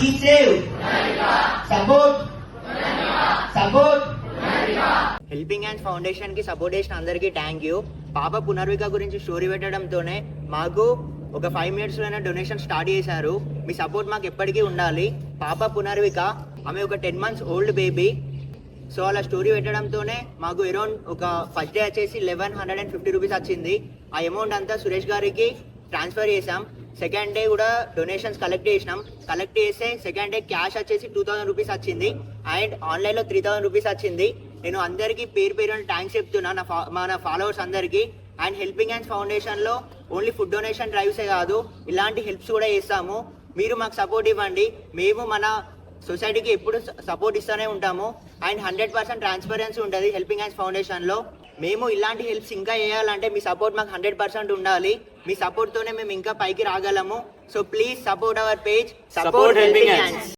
Be safe. Support. Support. Helping hands foundation కి support చేసిన అందరికీ థ్యాంక్ యూ. పాప పునర్విక గురించి స్టోరీ పెట్టడంతోనే మాకు ఒక 5 minutes లోనే డొనేషన్ స్టార్ట్ చేశారు. మీ సపోర్ట్ మాకు ఎప్పటికీ ఉండాలి. పాప పునర్విక ఆమె ఒక 10 months ఓల్డ్ బేబీ. సో అలా స్టోరీ పెట్టడంతోనే మాకు అరౌండ్ ఒక ఫస్ట్ డే వచ్చేసి 1150 రూపీస్ వచ్చింది. ఆ అమౌంట్ అంతా సురేష్ గారికి ట్రాన్స్ఫర్ చేసాం. సెకండ్ డే కూడా డొనేషన్స్ కలెక్ట్ చేసినాం. కలెక్ట్ చేస్తే సెకండ్ డే క్యాష్ వచ్చేసి 2000 రూపీస్ వచ్చింది అండ్ ఆన్లైన్లో 3000 రూపీస్ వచ్చింది. నేను అందరికీ పేరు పేరు థ్యాంక్స్ చెప్తున్నా మన ఫాలోవర్స్ అందరికీ. అండ్ హెల్పింగ్ హ్యాండ్స్ ఫౌండేషన్లో ఓన్లీ ఫుడ్ డొనేషన్ డ్రైవ్సే కాదు, ఇలాంటి హెల్ప్స్ కూడా చేస్తాము. మీరు మాకు సపోర్ట్ ఇవ్వండి. మేము మన సొసైటీకి ఎప్పుడు సపోర్ట్ ఇస్తూనే ఉంటాము. అండ్ 100% ట్రాన్స్పరెన్సీ ఉంటుంది హెల్పింగ్ హ్యాండ్స్ ఫౌండేషన్లో. మేము ఇలాంటి హెల్ప్స్ ఇంకా చేయాలంటే మీ సపోర్ట్ మాకు 100% ఉండాలి. మీ సపోర్ట్తోనే మేము ఇంకా పైకి రాగలము. So please support our page, support helping hands.